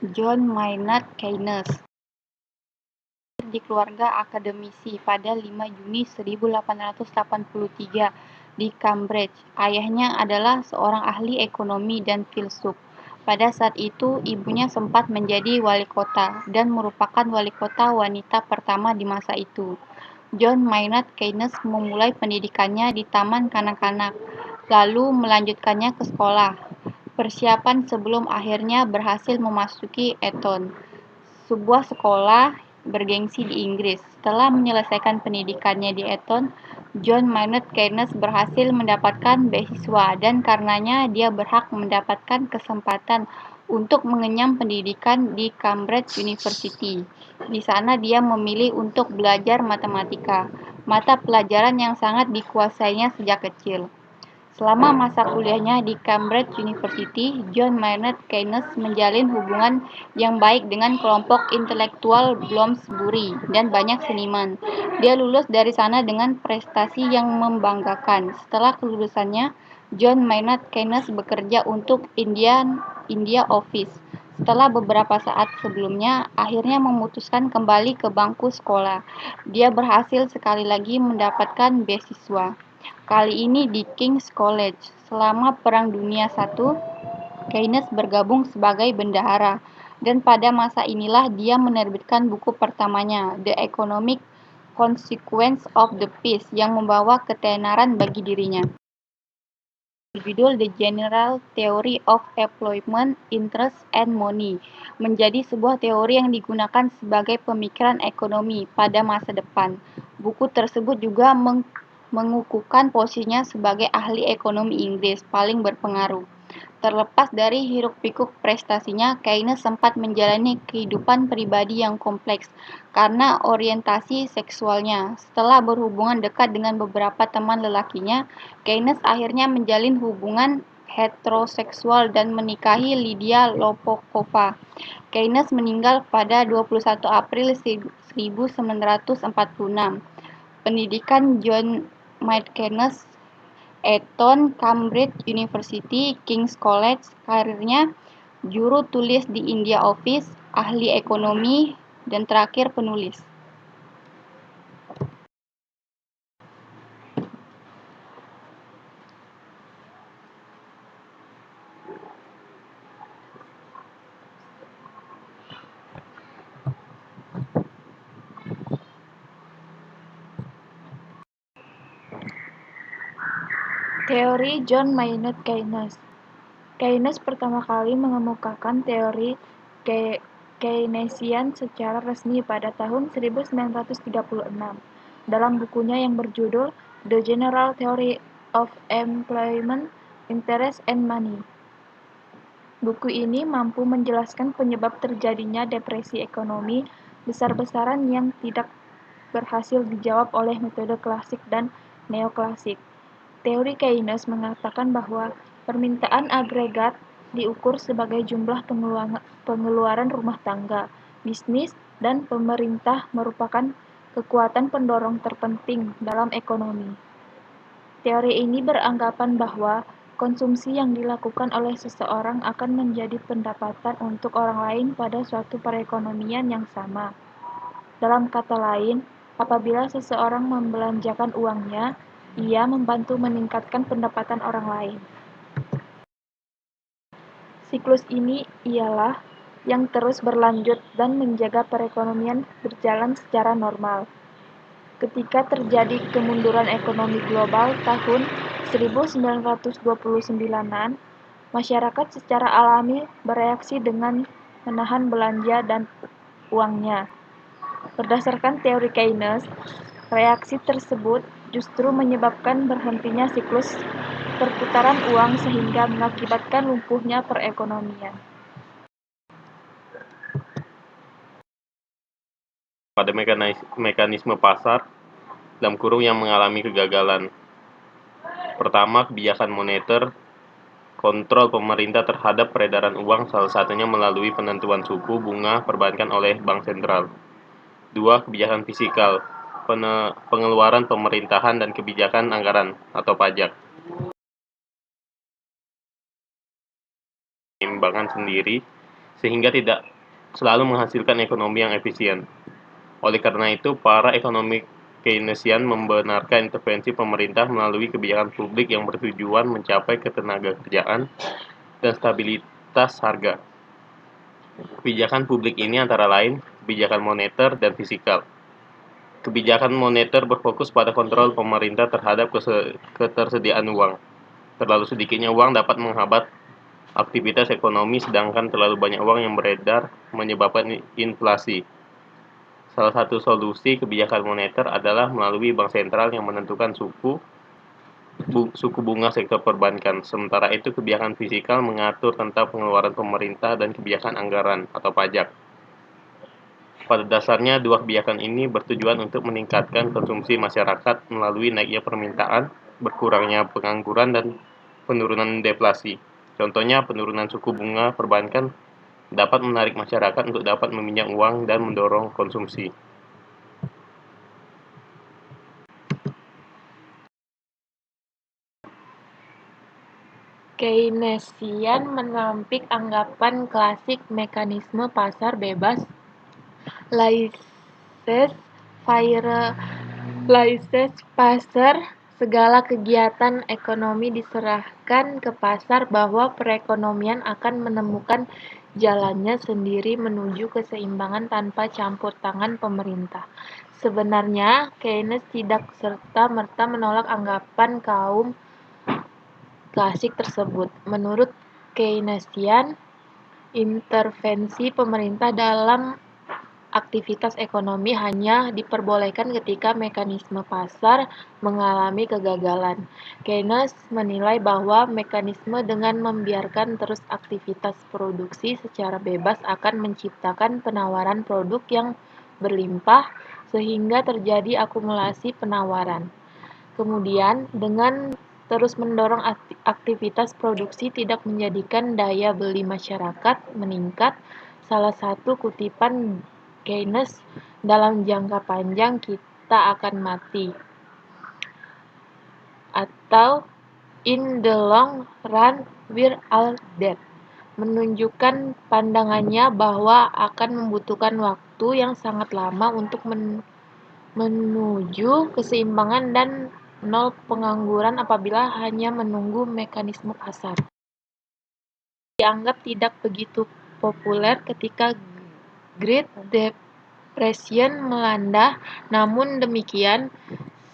John Maynard Keynes di keluarga akademisi pada 5 Juni 1883 di Cambridge. Ayahnya adalah seorang ahli ekonomi dan filsuf. Pada saat itu, ibunya sempat menjadi wali kota dan merupakan wali kota wanita pertama di masa itu. John Maynard Keynes memulai pendidikannya di taman kanak-kanak, lalu melanjutkannya ke sekolah. Persiapan sebelum akhirnya berhasil memasuki Eton, sebuah sekolah bergengsi di Inggris. Setelah menyelesaikan pendidikannya di Eton, John Maynard Keynes berhasil mendapatkan beasiswa dan karenanya dia berhak mendapatkan kesempatan untuk mengenyam pendidikan di Cambridge University. Di sana dia memilih untuk belajar matematika, mata pelajaran yang sangat dikuasainya sejak kecil. Selama masa kuliahnya di Cambridge University, John Maynard Keynes menjalin hubungan yang baik dengan kelompok intelektual Bloomsbury dan banyak seniman. Dia lulus dari sana dengan prestasi yang membanggakan. Setelah kelulusannya, John Maynard Keynes bekerja untuk India Office. Setelah beberapa saat sebelumnya, akhirnya memutuskan kembali ke bangku sekolah. Dia berhasil sekali lagi mendapatkan beasiswa, kali ini di King's College. Selama Perang Dunia I, Keynes bergabung sebagai bendahara, dan pada masa inilah dia menerbitkan buku pertamanya, The Economic Consequences of the Peace, yang membawa ketenaran bagi dirinya. Berjudul The General Theory of Employment, Interest, and Money, menjadi sebuah teori yang digunakan sebagai pemikiran ekonomi pada masa depan. Buku tersebut juga mengukuhkan posisinya sebagai ahli ekonomi Inggris paling berpengaruh. Terlepas dari hiruk-pikuk prestasinya, Keynes sempat menjalani kehidupan pribadi yang kompleks karena orientasi seksualnya. Setelah berhubungan dekat dengan beberapa teman lelakinya, Keynes akhirnya menjalin hubungan heteroseksual dan menikahi Lydia Lopokova. Keynes meninggal pada 21 April 1946. Pendidikan John Maynard Keynes, Eton, Cambridge University, King's College. Karirnya juru tulis di India Office, ahli ekonomi, dan terakhir penulis. Teori John Maynard Keynes. Keynes pertama kali mengemukakan teori Keynesian secara resmi pada tahun 1936 dalam bukunya yang berjudul The General Theory of Employment, Interest, and Money. Buku ini mampu menjelaskan penyebab terjadinya depresi ekonomi besar-besaran yang tidak berhasil dijawab oleh metode klasik dan neoklasik. Teori Keynes mengatakan bahwa permintaan agregat diukur sebagai jumlah pengeluaran rumah tangga, bisnis, dan pemerintah merupakan kekuatan pendorong terpenting dalam ekonomi. Teori ini beranggapan bahwa konsumsi yang dilakukan oleh seseorang akan menjadi pendapatan untuk orang lain pada suatu perekonomian yang sama. Dalam kata lain, apabila seseorang membelanjakan uangnya, ia membantu meningkatkan pendapatan orang lain. Siklus ini ialah yang terus berlanjut dan menjaga perekonomian berjalan secara normal. Ketika terjadi kemunduran ekonomi global tahun 1929-an, masyarakat secara alami bereaksi dengan menahan belanja dan uangnya. Berdasarkan teori Keynes, reaksi tersebut justru menyebabkan berhentinya siklus perputaran uang sehingga mengakibatkan lumpuhnya perekonomian. Pada mekanisme pasar yang mengalami kegagalan. Pertama, kebijakan moneter, kontrol pemerintah terhadap peredaran uang, salah satunya melalui penentuan suku bunga perbankan oleh bank sentral. Dua, kebijakan fiskal, pengeluaran pemerintahan dan kebijakan anggaran atau pajak. Penyimbangan sendiri, sehingga tidak selalu menghasilkan ekonomi yang efisien. Oleh karena itu, para ekonomi Keynesian membenarkan intervensi pemerintah melalui kebijakan publik yang bertujuan mencapai ketenagakerjaan dan stabilitas harga. Kebijakan publik ini antara lain kebijakan moneter dan fiskal. Kebijakan moneter berfokus pada kontrol pemerintah terhadap ketersediaan uang. Terlalu sedikitnya uang dapat menghambat aktivitas ekonomi, sedangkan terlalu banyak uang yang beredar menyebabkan inflasi. Salah satu solusi kebijakan moneter adalah melalui bank sentral yang menentukan suku bunga sektor perbankan. Sementara itu, kebijakan fiskal mengatur tentang pengeluaran pemerintah dan kebijakan anggaran atau pajak. Pada dasarnya, dua kebijakan ini bertujuan untuk meningkatkan konsumsi masyarakat melalui naiknya permintaan, berkurangnya pengangguran, dan penurunan deflasi. Contohnya, penurunan suku bunga perbankan dapat menarik masyarakat untuk dapat meminjam uang dan mendorong konsumsi. Keynesian menampik anggapan klasik mekanisme pasar bebas laissez-faire. Segala kegiatan ekonomi diserahkan ke pasar, bahwa perekonomian akan menemukan jalannya sendiri menuju keseimbangan tanpa campur tangan pemerintah. Sebenarnya, Keynes tidak serta-merta menolak anggapan kaum klasik tersebut. Menurut Keynesian, intervensi pemerintah dalam aktivitas ekonomi hanya diperbolehkan ketika mekanisme pasar mengalami kegagalan. Keynes menilai bahwa mekanisme dengan membiarkan terus aktivitas produksi secara bebas akan menciptakan penawaran produk yang berlimpah, sehingga terjadi akumulasi penawaran. Kemudian, dengan terus mendorong aktivitas produksi tidak menjadikan daya beli masyarakat meningkat. Salah satu kutipan Keynes, dalam jangka panjang kita akan mati, atau in the long run we're all dead, menunjukkan pandangannya bahwa akan membutuhkan waktu yang sangat lama untuk menuju keseimbangan dan nol pengangguran apabila hanya menunggu mekanisme pasar. Dianggap tidak begitu populer ketika Great Depression melanda. Namun demikian,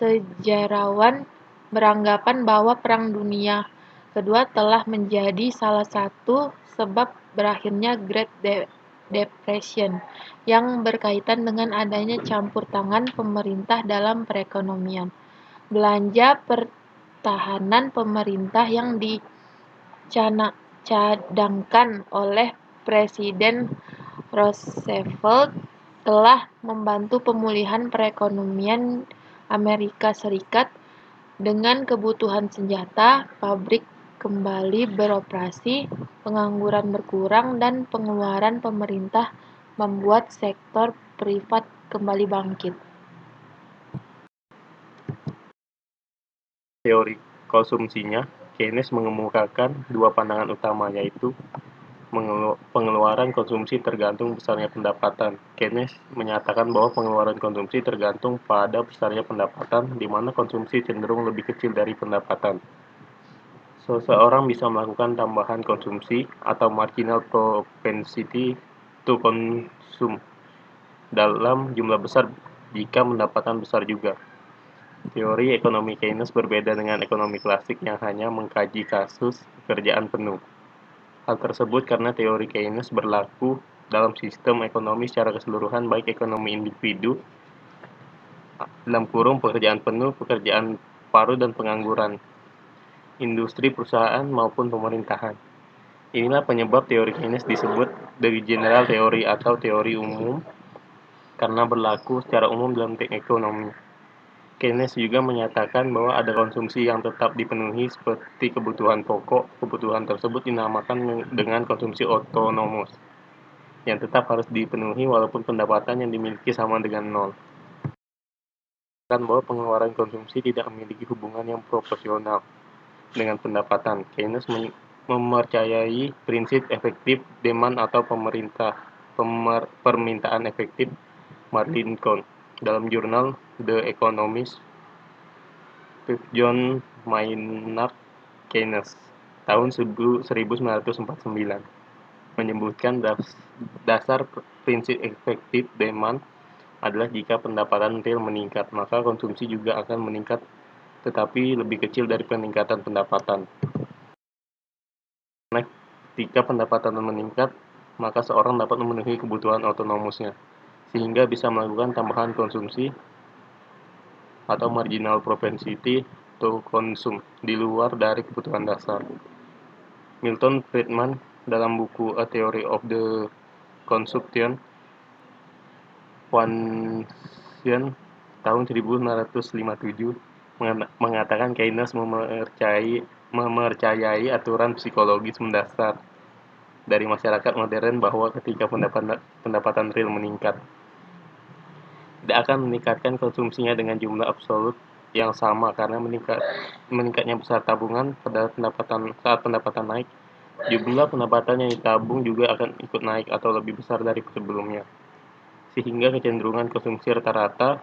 sejarawan beranggapan bahwa Perang Dunia Kedua telah menjadi salah satu sebab berakhirnya Great Depression, yang berkaitan dengan adanya campur tangan pemerintah dalam perekonomian. Belanja pertahanan pemerintah yang dicadangkan oleh Presiden Roosevelt telah membantu pemulihan perekonomian Amerika Serikat. Dengan kebutuhan senjata, pabrik kembali beroperasi, pengangguran berkurang, dan pengeluaran pemerintah membuat sektor privat kembali bangkit. Teori konsumsinya, Keynes mengemukakan dua pandangan utama, yaitu pengeluaran konsumsi tergantung besarnya pendapatan. Keynes menyatakan bahwa pengeluaran konsumsi tergantung pada besarnya pendapatan, di mana konsumsi cenderung lebih kecil dari pendapatan. Seseorang bisa melakukan tambahan konsumsi atau marginal propensity to consume dalam jumlah besar jika pendapatan besar juga. Teori ekonomi Keynes berbeda dengan ekonomi klasik yang hanya mengkaji kasus pekerjaan penuh. Hal tersebut karena teori Keynes berlaku dalam sistem ekonomi secara keseluruhan, baik ekonomi individu (pekerjaan penuh, pekerjaan paruh, dan pengangguran), industri, perusahaan, maupun pemerintahan. Inilah penyebab teori Keynes disebut the general theory atau teori umum, karena berlaku secara umum dalam ekonomi. Keynes juga menyatakan bahwa ada konsumsi yang tetap dipenuhi seperti kebutuhan pokok. Kebutuhan tersebut dinamakan dengan konsumsi otonomos, yang tetap harus dipenuhi walaupun pendapatan yang dimiliki sama dengan nol. Bahwa pengeluaran konsumsi tidak memiliki hubungan yang proporsional dengan pendapatan. Keynes mempercayai prinsip efektif demand atau permintaan efektif Martin Cohn. Dalam jurnal The Economist, John Maynard Keynes tahun 1949 menyebutkan dasar prinsip efektif demand adalah jika pendapatan real meningkat, maka konsumsi juga akan meningkat, tetapi lebih kecil dari peningkatan pendapatan. Nah, ketika pendapatan meningkat, maka seorang dapat memenuhi kebutuhan otonomusnya, sehingga bisa melakukan tambahan konsumsi atau marginal propensity to consume di luar dari kebutuhan dasar. Milton Friedman dalam buku A Theory of the Consumption Function tahun 1957 mengatakan Keynes mempercayai aturan psikologis mendasar dari masyarakat modern bahwa ketika pendapatan real meningkat, tidak akan meningkatkan konsumsinya dengan jumlah absolut yang sama karena meningkatnya besar tabungan pada saat pendapatan naik, jumlah pendapatan yang ditabung juga akan ikut naik atau lebih besar dari sebelumnya, sehingga kecenderungan konsumsi rata-rata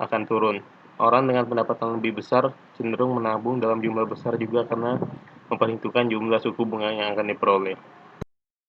akan turun. Orang dengan pendapatan lebih besar cenderung menabung dalam jumlah besar juga karena memperhitungkan jumlah suku bunga yang akan diperoleh.